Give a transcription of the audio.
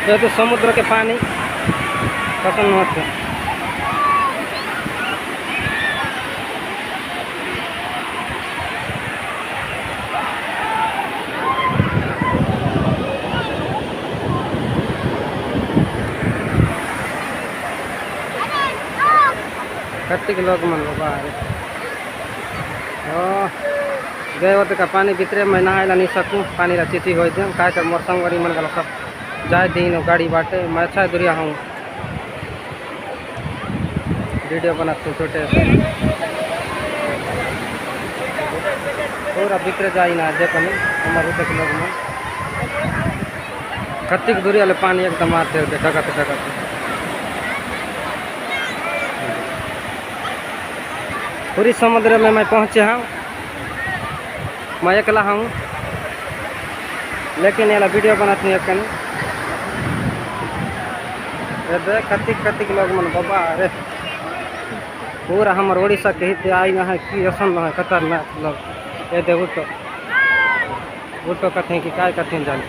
ये तो समुद्र के पानी पसंद होते हैं। कत्तिक लोग मन बाहर गए होते का पानी भितरे मैं नहाए नहीं सकूँ पानी चिची हो का मोर संगरी मन गल सब जाए दिन गाड़ी बाटे मैं अच्छा दुरिया हूँ वीडियो बनाते छोटे से पूरा भितरे जाए ना देखो हमारे तक लोग मन कत्तिक दूरी वाले पानी एकदम आते होते ढकाते ढकाते। पूरी समुद्र में मैं पहुँचे हूँ मैं अकेला हूँ लेकिन ये वीडियो बनाती है कहीं कत्तिक कत्तिक लोग मन बाबा अरे पूरा हमारे उड़ीसा के हित आई ना है कि असन है खतरनाक लोग ये दे उठो कथे कि काय कथे जाने